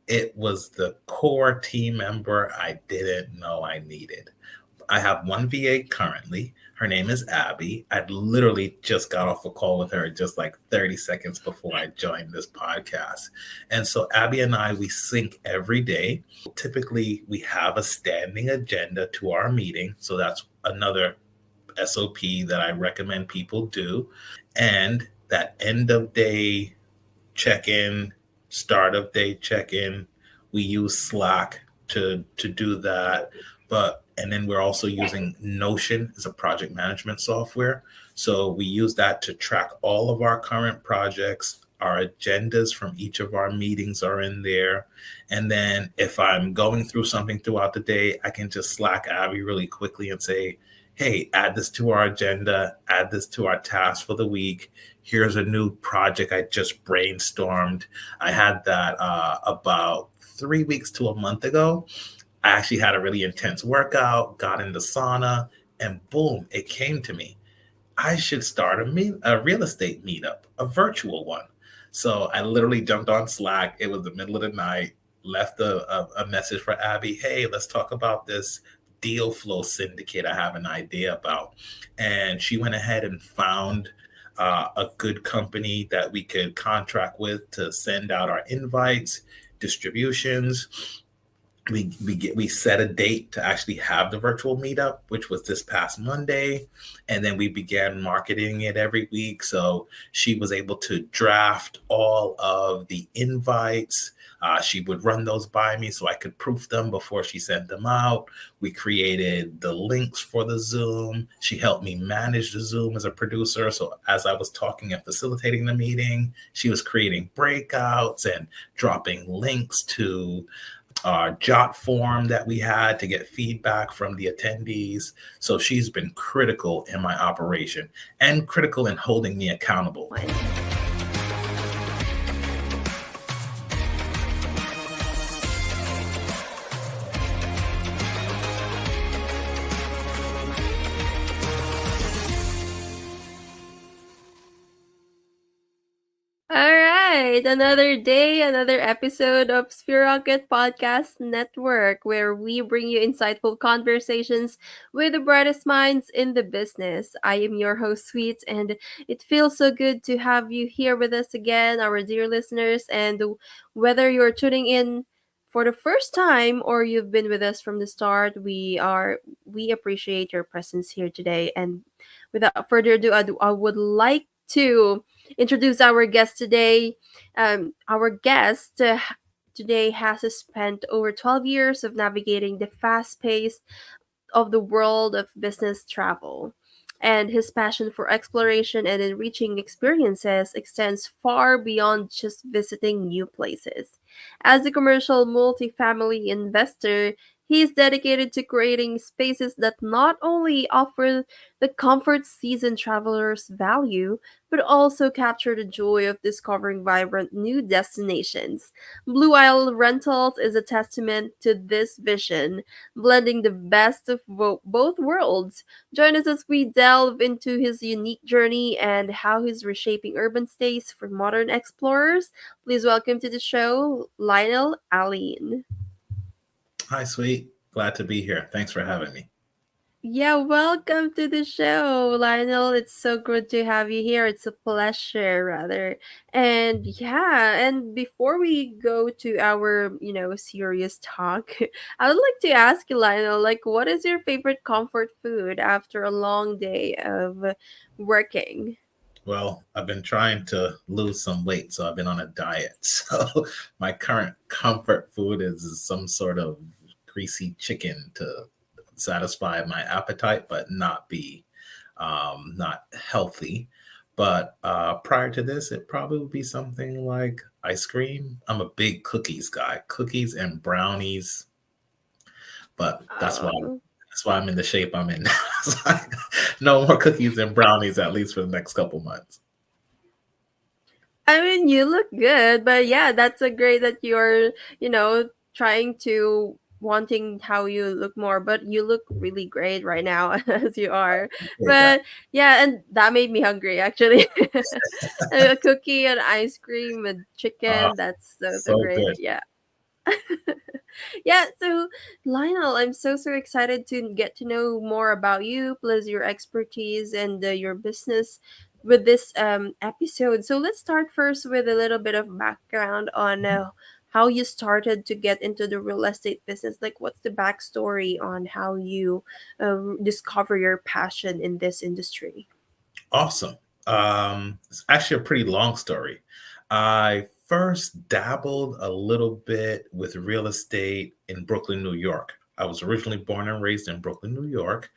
It was the core team member I didn't know I needed. I have one VA currently. Her name is Abby. I literally just got off a call with her just like 30 seconds before I joined this podcast. And so Abby and I, we sync every day. Typically, we have a standing agenda to our meeting. So that's another SOP that I recommend people do. And that end of day check in, start of day check in. We use Slack to do that, but and then we're also using Notion as a project management software. So we use that to track all of our current projects. Our agendas from each of our meetings are in there. And then if I'm going through something throughout the day, I can just Slack Abby really quickly and say, hey, add this to our agenda, add this to our task for the week. Here's a new project I just brainstormed. I had that about 3 weeks to a month ago. I actually had a really intense workout, got in the sauna, and boom, it came to me. I should start a real estate meetup, a virtual one. So I literally jumped on Slack. It was the middle of the night, left a message for Abby. Hey, let's talk about this deal flow syndicate I have an idea about. And she went ahead and found a good company that we could contract with to send out our invites, distributions. We set a date to actually have the virtual meetup, which was this past Monday, and then we began marketing it every week. So she was able to draft all of the invites. She would run those by me so I could proof them before she sent them out. We created the links for the Zoom. She helped me manage the Zoom as a producer. So as I was talking and facilitating the meeting, she was creating breakouts and dropping links to our jot form that we had to get feedback from the attendees. So she's been critical in my operation and critical in holding me accountable. All right, another day, another episode of Rocket Podcast Network, where we bring you insightful conversations with the brightest minds in the business. I am your host, Sweets, and it feels so good to have you here with us again, our dear listeners. And whether you're tuning in for the first time or you've been with us from the start, we appreciate your presence here today. And without further ado, I would like to introduce our guest today. Our guest today has spent over 12 years of navigating the fast pace of the world of business travel. And his passion for exploration and enriching experiences extends far beyond just visiting new places. As a commercial multifamily investor, he is dedicated to creating spaces that not only offer the comfort seasoned travelers value, but also capture the joy of discovering vibrant new destinations. Blue Isle Rentals is a testament to this vision, blending the best of both worlds. Join us as we delve into his unique journey and how he's reshaping urban stays for modern explorers. Please welcome to the show, Lionel Aline. Hi, sweet. Glad to be here. Thanks for having me. Yeah, welcome to the show, Lionel. It's so good to have you here. It's a pleasure, rather. And yeah, and before we go to our, serious talk, I would like to ask you, Lionel, like, what is your favorite comfort food after a long day of working? Well, I've been trying to lose some weight, so I've been on a diet. So my current comfort food is some sort of greasy chicken to satisfy my appetite, but not be not healthy. But prior to this, it probably would be something like ice cream. I'm a big cookies guy, cookies and brownies. But Oh, that's why I'm in the shape I'm in now. It's like, no more cookies and brownies at least for the next couple months. I mean, you look good, but yeah, that's a great that you're, trying to wanting how you look more, but you look really great right now as you are. Appreciate that. But yeah, and that made me hungry actually. A cookie and ice cream and Uh, chicken, that's so so great. good. Yeah. Yeah, so Lionel, I'm so excited to get to know more about you, plus your expertise and your business with this episode. So let's start first with a little bit of background on how you started to get into the real estate business. Like, what's the backstory on how you discover your passion in this industry? Awesome. It's actually a pretty long story. I first dabbled a little bit with real estate in Brooklyn, New York. I was originally born and raised in Brooklyn, New York.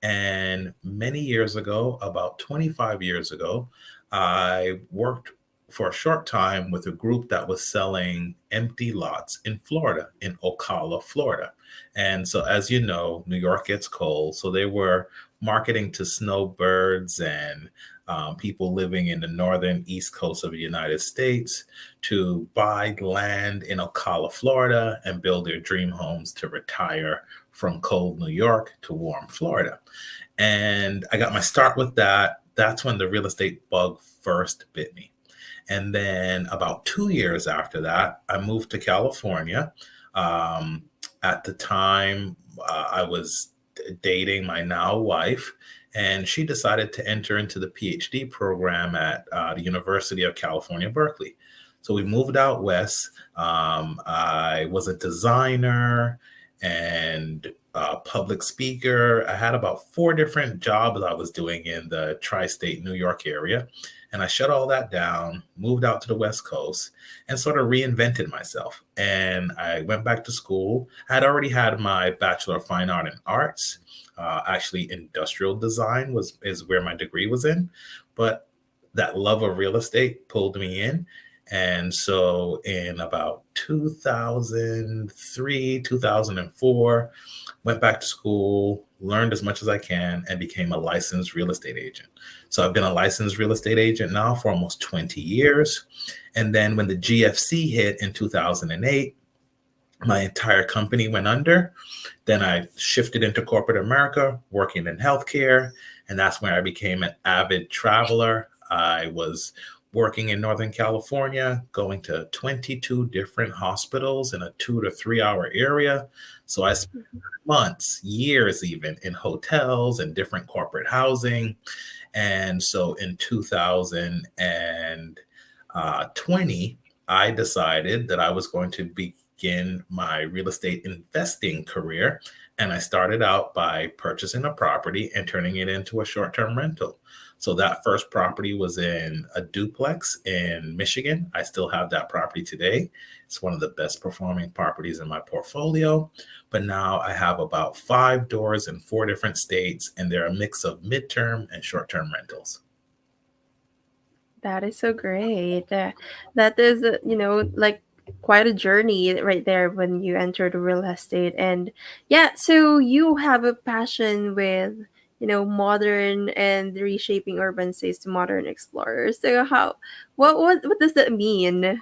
And many years ago, about 25 years ago, I worked for a short time with a group that was selling empty lots in Florida, in Ocala, Florida. And so, as you know, New York gets cold. So they were marketing to snowbirds and people living in the northern east coast of the United States to buy land in Ocala, Florida, and build their dream homes to retire from cold New York to warm Florida. And I got my start with that. That's when the real estate bug first bit me. And then about 2 years after that, I moved to California. Um, at the time, I was dating my now wife, and she decided to enter into the PhD program at the University of California, Berkeley. So we moved out west. I was a designer and a public speaker. I had about four different jobs I was doing in the tri state New York area. And I shut all that down, moved out to the West Coast, and sort of reinvented myself. And I went back to school. I had already had my Bachelor of Fine Art and Arts. Actually, industrial design was is where my degree was in, but that love of real estate pulled me in. And so in about 2003, 2004, went back to school, learned as much as I can, and became a licensed real estate agent. So I've been a licensed real estate agent now for almost 20 years. And then when the GFC hit in 2008, my entire company went under. Then I shifted into corporate America, working in healthcare. And that's where I became an avid traveler. I was working in Northern California, going to 22 different hospitals in a 2 to 3 hour area. So I spent months, years even in hotels and different corporate housing. And so in 2020, I decided that I was going to begin my real estate investing career. And I started out by purchasing a property and turning it into a short term rental. So that first property was in a duplex in Michigan. I still have that property today. It's one of the best performing properties in my portfolio. But now I have about five doors in four different states, and they're a mix of midterm and short term rentals. That is so great. That is, like quite a journey right there when you enter the real estate. And yeah, so you have a passion with, modern and reshaping urban space to modern explorers. So what does that mean?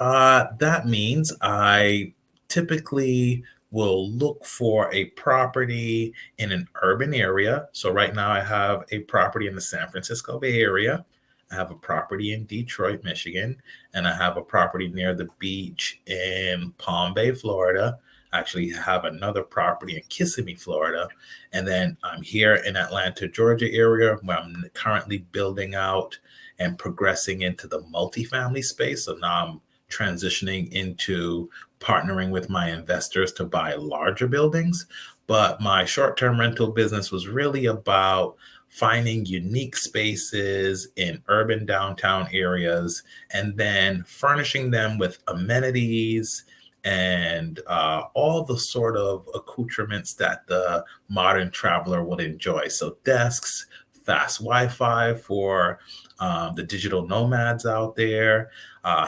That means I typically will look for a property in an urban area. So right now I have a property in the San Francisco Bay Area. I have a property in Detroit, Michigan, and I have a property near the beach in Palm Bay, Florida. I actually have another property in Kissimmee, Florida. And then I'm here in Atlanta, Georgia area where I'm currently building out and progressing into the multifamily space. So now I'm transitioning into partnering with my investors to buy larger buildings. But my short term rental business was really about finding unique spaces in urban downtown areas and then furnishing them with amenities and all the sort of accoutrements that the modern traveler would enjoy. So, desks, fast Wi Fi for the digital nomads out there.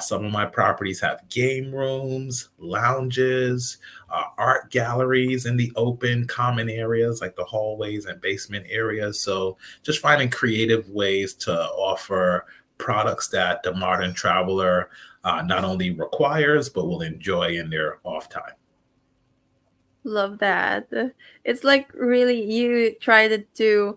Some of my properties have game rooms, lounges, art galleries in the open common areas like the hallways and basement areas. So just finding creative ways to offer products that the modern traveler not only requires, but will enjoy in their off time. Love that. It's like really you tried to,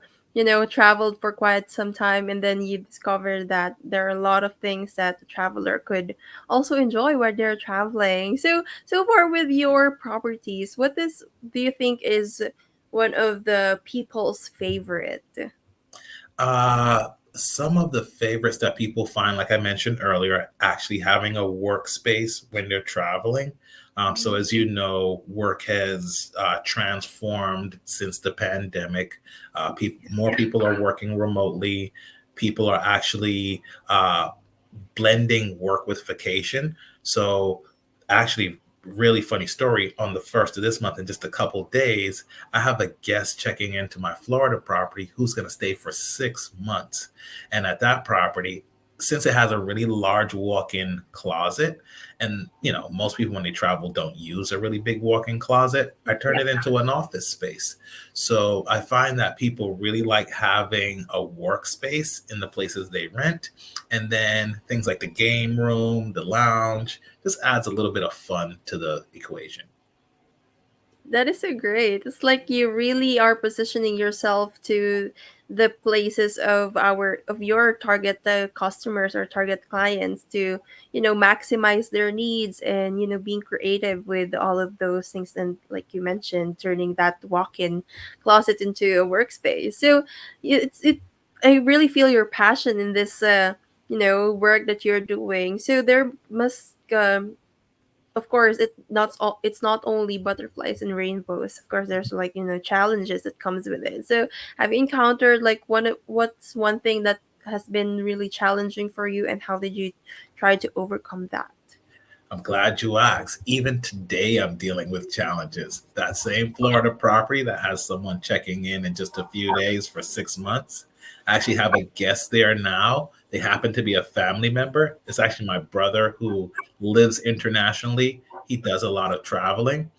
traveled for quite some time, and then you discover that there are a lot of things that the traveler could also enjoy while they're traveling. So far with your properties, do you think is one of the people's favorite? Some of the favorites that people find, like I mentioned earlier, actually having a workspace when they're traveling. So, as you know, work has transformed since the pandemic. More people are working remotely. People are actually blending work with vacation. So, actually, really funny story on the first of this month, in just a couple days, I have a guest checking into my Florida property who's going to stay for 6 months. And at that property, since it has a really large walk-in closet, and most people when they travel don't use a really big walk-in closet, I turn Yeah. it into an office space. So I find that people really like having a workspace in the places they rent. And then things like the game room, the lounge, just adds a little bit of fun to the equation. That is so great. It's like you really are positioning yourself to the places of your target customers or target clients to, maximize their needs, and, being creative with all of those things, and like you mentioned, turning that walk-in closet into a workspace. So I really feel your passion in this work that you're doing. So there must of course it's not only butterflies and rainbows. Of course there's like, challenges that comes with it. So have you encountered like what's one thing that has been really challenging for you, and how did you try to overcome that? I'm glad you asked. Even today, I'm dealing with challenges. That same Florida property that has someone checking in just a few days for 6 months. I actually have a guest there now. They happen to be a family member. It's actually my brother who lives internationally. He does a lot of traveling.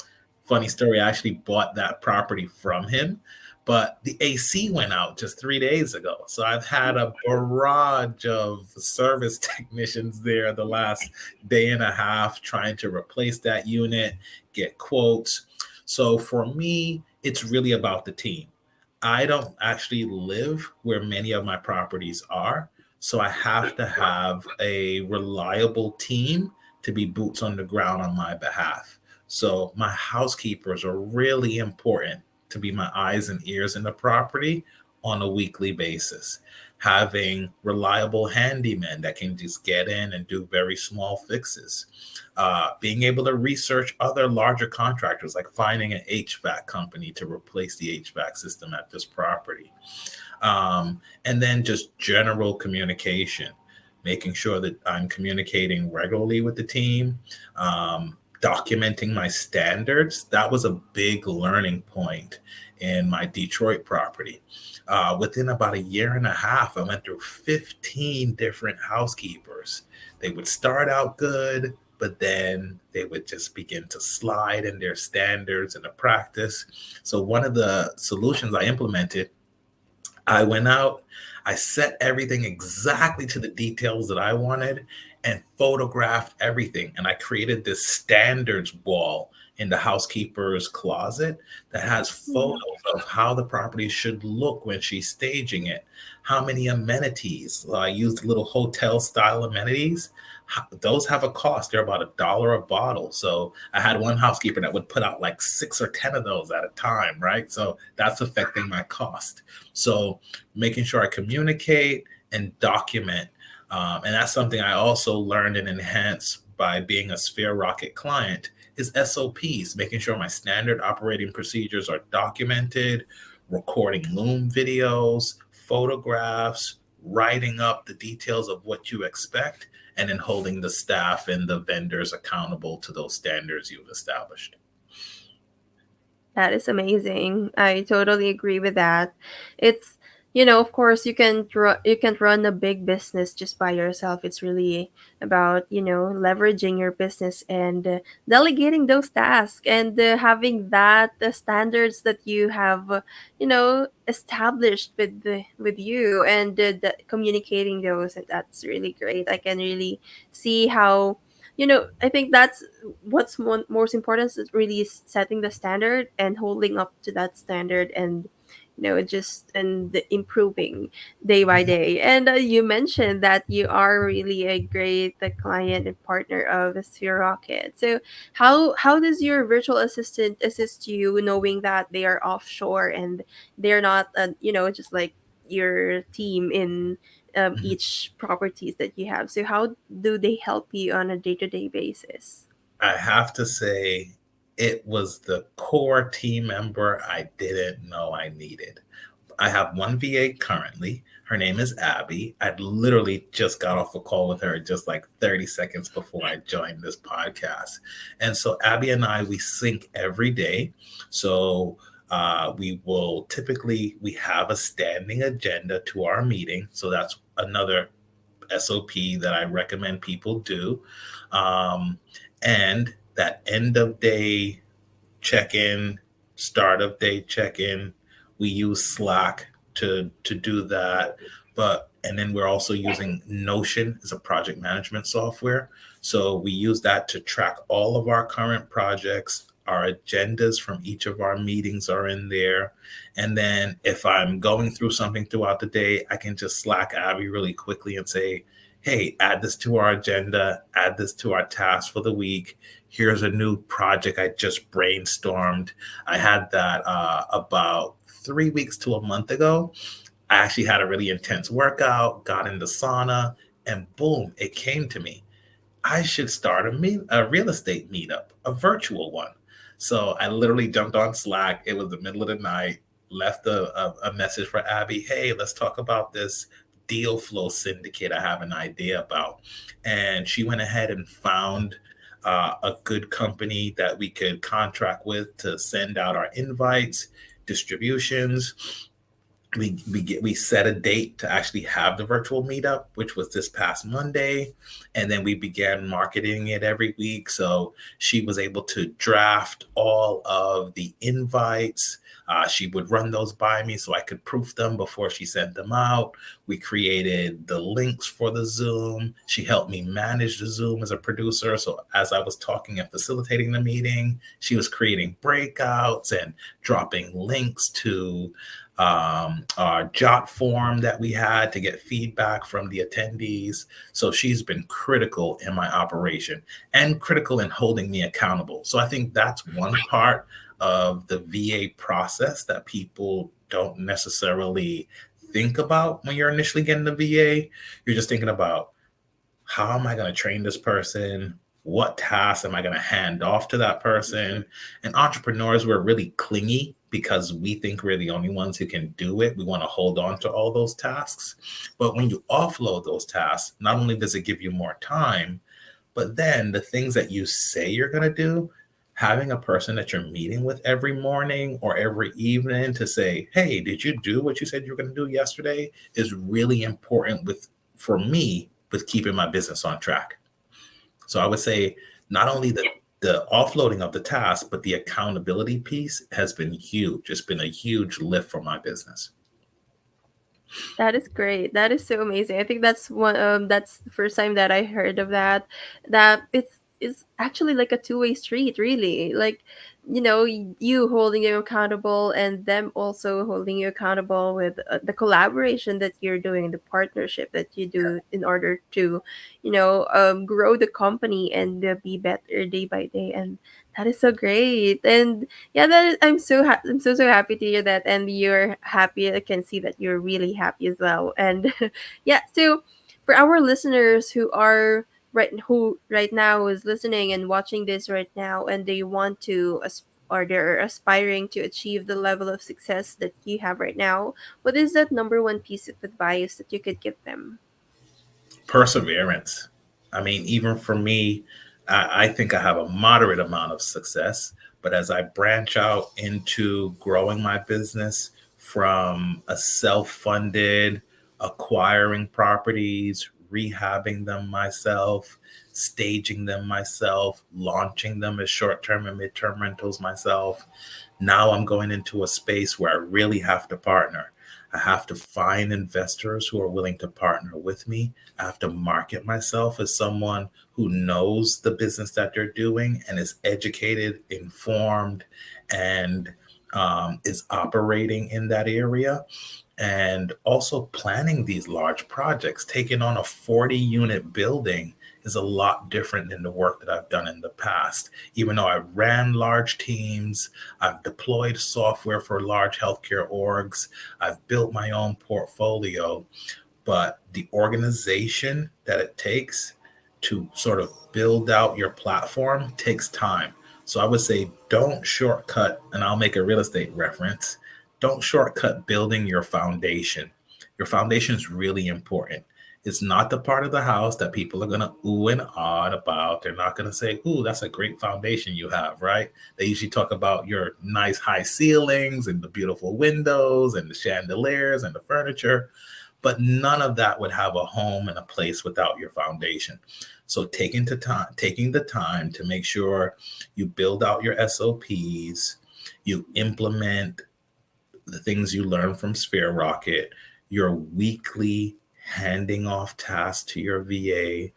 Funny story, I actually bought that property from him, but the AC went out just 3 days ago. So I've had a barrage of service technicians there the last day and a half trying to replace that unit, get quotes. So for me, it's really about the team. I don't actually live where many of my properties are. So I have to have a reliable team to be boots on the ground on my behalf. So my housekeepers are really important to be my eyes and ears in the property on a weekly basis. Having reliable handymen that can just get in and do very small fixes. Being able to research other larger contractors, like finding an HVAC company to replace the HVAC system at this property. And then just general communication, making sure that I'm communicating regularly with the team, documenting my standards. That was a big learning point in my Detroit property. Within about a year and a half, I went through 15 different housekeepers. They would start out good, but then they would just begin to slide in their standards and the practice. So, one of the solutions I implemented, I went out, I set everything exactly to the details that I wanted and photographed everything. And I created this standards wall in the housekeeper's closet that has photos of how the property should look when she's staging it, how many amenities. I used little hotel style amenities. Those have a cost. They're about $1 a bottle. So I had one housekeeper that would put out like 6 or 10 of those at a time, right? So that's affecting my cost. So making sure I communicate and document. And that's something I also learned and enhanced by being a Sphere Rocket client is SOPs, making sure my standard operating procedures are documented, recording Loom videos, photographs, writing up the details of what you expect, and then holding the staff and the vendors accountable to those standards you've established. That is amazing. I totally agree with that. It's, of course, you can't run a big business just by yourself. It's really about, leveraging your business and delegating those tasks, and having that the standards that you have, established with you, and communicating those. And that's really great. I can really see how, I think that's what's most important, is really setting the standard and holding up to that standard, and just and improving day by day. And you mentioned that you are really a great client and partner of Sphere Rocket. So how does your virtual assistant assist you, knowing that they are offshore and they're not just like your team in Mhm. each properties that you have? So how do they help you on a day-to-day basis? I have to say, it was the core team member I didn't know I needed. I have one VA currently. Her name is Abby. I literally just got off a call with her just like 30 seconds before I joined this podcast. And so Abby and I, we sync every day. So we will typically we have a standing agenda to our meeting. So that's another SOP that I recommend people do. Um, and that end of day check in, start of day check in. We use Slack to do that, but and then we're also using Notion as a project management software. So we use that to track all of our current projects. Our agendas from each of our meetings are in there. And then if I'm going through something throughout the day, I can just Slack Abby really quickly and say, hey, add this to our agenda, add this to our task for the week. Here's a new project I just brainstormed. I had that about 3 weeks to a month ago. I actually had a really intense workout, got in the sauna, and boom, it came to me. I should start a real estate meetup, a virtual one. So I literally jumped on Slack. It was the middle of the night, left a message for Abby. Hey, let's talk about this deal flow syndicate I have an idea about. And she went ahead and found a good company that we could contract with to send out our invites, distributions. We set a date to actually have the virtual meetup, which was this past Monday, and then we began marketing it every week. So she was able to draft all of the invites. She would run those by me so I could proof them before she sent them out. We created the links for the Zoom. She helped me manage the Zoom as a producer. So as I was talking and facilitating the meeting, she was creating breakouts and dropping links to our jot form that we had to get feedback from the attendees. So she's been critical in my operation and critical in holding me accountable. So I think that's one part of the VA process that people don't necessarily think about when you're initially getting the VA. You're just thinking about, how am I going to train this person? What tasks am I going to hand off to that person? And entrepreneurs, we're really clingy because we think we're the only ones who can do it. We want to hold on to all those tasks. But when you offload those tasks, not only does it give you more time, but then the things that you say you're going to do, having a person that you're meeting with every morning or every evening to say, hey, did you do what you said you were going to do yesterday, is really important for me with keeping my business on track. So I would say not only the offloading of the task, but the accountability piece has been huge. It's been a huge lift for my business. That is great. That is so amazing. I think that's the first time that I heard of that. That it's actually like a two-way street, really. Like, you holding you accountable and them also holding you accountable with the collaboration that you're doing, the partnership that you do in order to, grow the company and be better day by day. And that is so great. And yeah, I'm so happy to hear that, and you're happy. I can see that you're really happy as well. And yeah, so for our listeners who right now is listening and watching this right now, and they want to or they're aspiring to achieve the level of success that you have right now, what is that number one piece of advice that you could give them? Perseverance. I mean, even for me, I think I have a moderate amount of success, but as I branch out into growing my business from a self funded, acquiring properties, rehabbing them myself, staging them myself, launching them as short term and mid term rentals myself, now I'm going into a space where I really have to partner. I have to find investors who are willing to partner with me. I have to market myself as someone who knows the business that they're doing and is educated, informed, and is operating in that area, and also planning these large projects. Taking on a 40-unit building is a lot different than the work that I've done in the past. Even though I ran large teams, I've deployed software for large healthcare orgs, I've built my own portfolio, but the organization that it takes to sort of build out your platform takes time. So I would say don't shortcut, and I'll make a real estate reference. Don't shortcut building your foundation. Your foundation is really important. It's not the part of the house that people are going to ooh and ah about. They're not going to say, ooh, that's a great foundation you have, right? They usually talk about your nice high ceilings and the beautiful windows and the chandeliers and the furniture, but none of that would have a home and a place without your foundation. So taking the time to make sure you build out your SOPs, you implement the things you learn from Sphere Rocket, your weekly handing off tasks to your VA,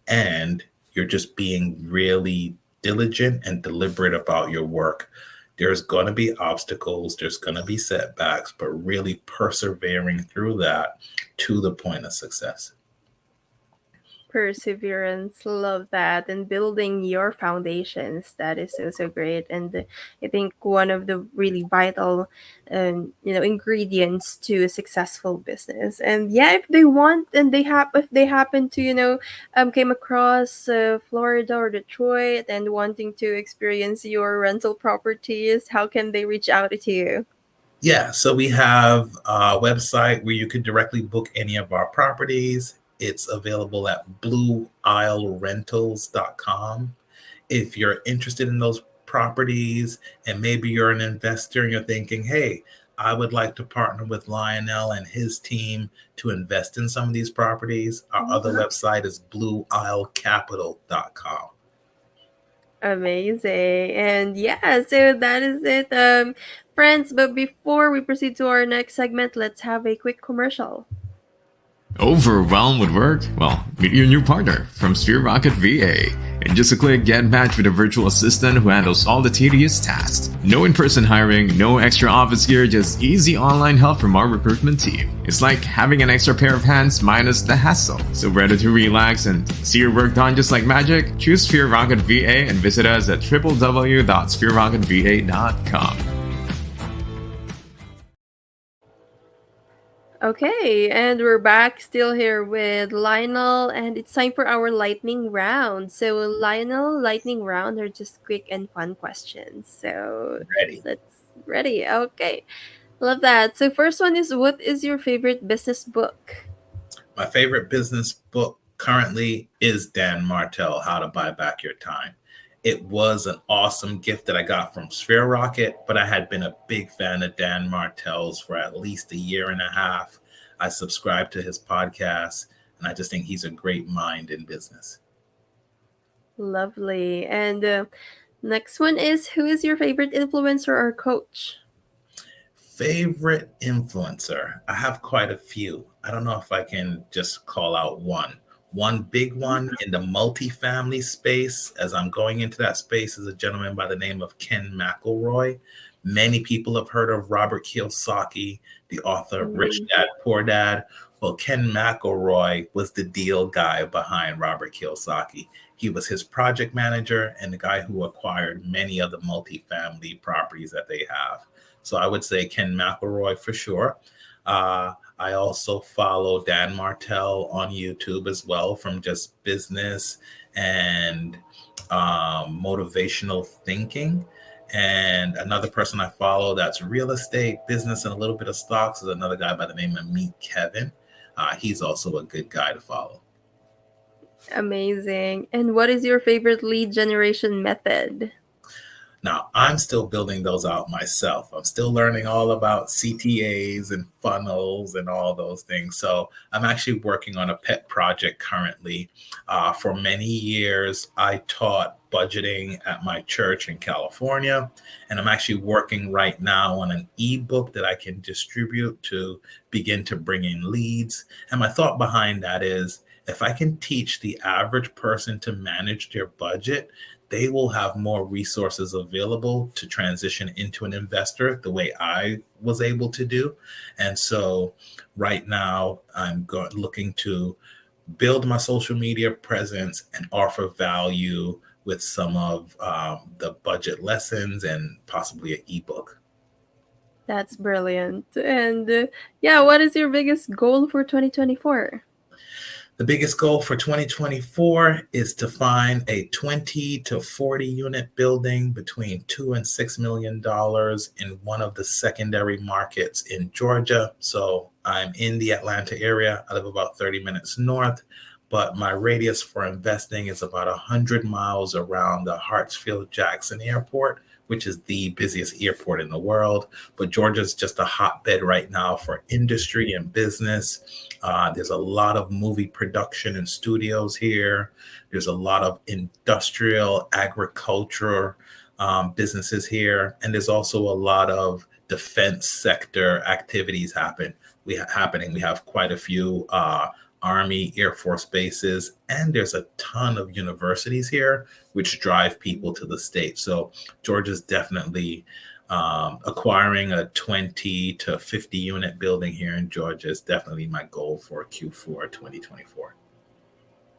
and you're just being really diligent and deliberate about your work. There's going to be obstacles, there's going to be setbacks, but really persevering through that to the point of success. Perseverance, love that. And building your foundations, that is so so great. And I think one of the really vital ingredients to a successful business. And yeah, if they want and if they happen to came across Florida or Detroit and wanting to experience your rental properties, how can they reach out to you? Yeah, so we have a website where you can directly book any of our properties. It's available at blueislerentals.com. If you're interested in those properties and maybe you're an investor and you're thinking, hey, I would like to partner with Lionel and his team to invest in some of these properties, our other website is blueislecapital.com. Amazing. And yeah, so that is it, friends. But before we proceed to our next segment, let's have a quick commercial. Overwhelmed with work? Well, meet your new partner from Sphere Rocket VA. In just a click, get matched with a virtual assistant who handles all the tedious tasks. No in-person hiring, no extra office gear, just easy online help from our recruitment team. It's like having an extra pair of hands minus the hassle. So ready to relax and see your work done just like magic? Choose Sphere Rocket VA and visit us at www.sphererocketva.com. Okay, and we're back still here with Lionel, and it's time for our lightning round. So, Lionel, lightning round are just quick and fun questions. So, Ready. let's ready. Okay, love that. So, first one is, what is your favorite business book? My favorite business book currently is Dan Martell, How to Buy Back Your Time. It was an awesome gift that I got from Sphere Rocket, but I had been a big fan of Dan Martell's for at least a year and a half. I subscribe to his podcast, and I just think he's a great mind in business. Lovely. And next one is, who is your favorite influencer or coach? Favorite influencer? I have quite a few. I don't know if I can just call out one. One big one in the multifamily space, as I'm going into that space, is a gentleman by the name of Ken McElroy. Many people have heard of Robert Kiyosaki, the author of Rich Mhm. Dad, Poor Dad. Well, Ken McElroy was the deal guy behind Robert Kiyosaki. He was his project manager and the guy who acquired many of the multifamily properties that they have. So I would say Ken McElroy for sure. I also follow Dan Martell on YouTube as well, from just business and motivational thinking. And another person I follow that's real estate, business, and a little bit of stocks is another guy by the name of Meet Kevin. He's also a good guy to follow. Amazing. And what is your favorite lead generation method? Now, I'm still building those out myself. I'm still learning all about CTAs and funnels and all those things. So, I'm actually working on a pet project currently. For many years, I taught budgeting at my church in California. And I'm actually working right now on an ebook that I can distribute to begin to bring in leads. And my thought behind that is, if I can teach the average person to manage their budget, they will have more resources available to transition into an investor the way I was able to do. And so right now I'm looking to build my social media presence and offer value with some of the budget lessons and possibly an ebook. That's brilliant. And yeah, what is your biggest goal for 2024? The biggest goal for 2024 is to find a 20 to 40 unit building between $2 and $6 million in one of the secondary markets in Georgia. So I'm in the Atlanta area. I live about 30 minutes north, but my radius for investing is about 100 miles around the Hartsfield-Jackson Airport, which is the busiest airport in the world. But Georgia's just a hotbed right now for industry and business. There's a lot of movie production and studios here. There's a lot of industrial agriculture businesses here. And there's also a lot of defense sector activities happening. We have quite a few Army, Air Force bases, and there's a ton of universities here, which drive people to the state. So Georgia's definitely acquiring a 20 to 50 unit building here in Georgia is definitely my goal for Q4 2024.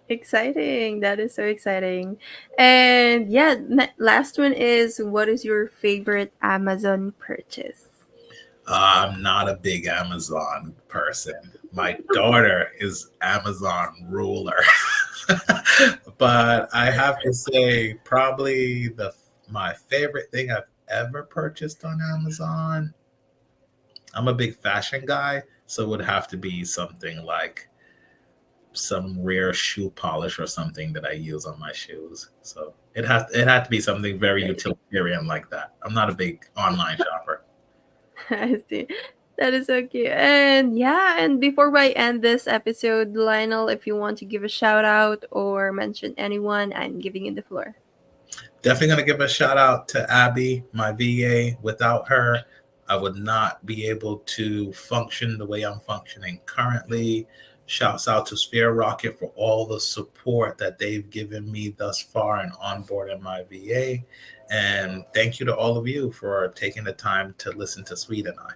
Exciting. That is so exciting. And yeah, last one is, what is your favorite Amazon purchase? I'm not a big Amazon person. My daughter is Amazon ruler. But I have to say, probably my favorite thing I've ever purchased on Amazon. I'm a big fashion guy, so it would have to be something like some rare shoe polish or something that I use on my shoes. So it had to be something very utilitarian like that. I'm not a big online shopper. I see. That is so cute. And yeah, and before I end this episode, Lionel, if you want to give a shout out or mention anyone, I'm giving you the floor. Definitely going to give a shout out to Abby, my VA. Without her, I would not be able to function the way I'm functioning currently. Shouts out to Sphere Rocket for all the support that they've given me thus far in onboarding my VA. And thank you to all of you for taking the time to listen to Sweet and I.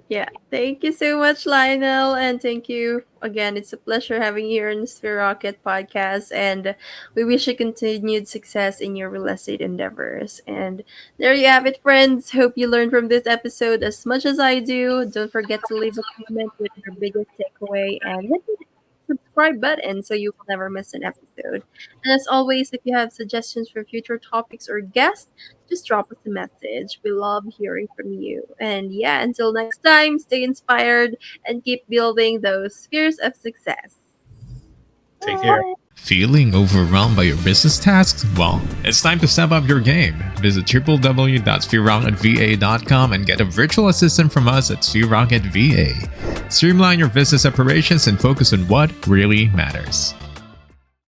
Yeah, thank you so much, Lionel, and thank you again. It's a pleasure having you here in the Sphere Rocket podcast, and we wish you continued success in your real estate endeavors. And there you have it, friends. Hope you learned from this episode as much as I do. Don't forget to leave a comment with your biggest takeaway and hit the subscribe button so you will never miss an episode. And as always, if you have suggestions for future topics or guests, just drop us a message. We love hearing from you. And yeah, until next time, stay inspired and keep building those spheres of success. Take care. Feeling overwhelmed by your business tasks? Well, it's time to step up your game. Visit www.sphererocketva.com and get a virtual assistant from us at Sphere Rocket VA. Streamline your business operations and focus on what really matters.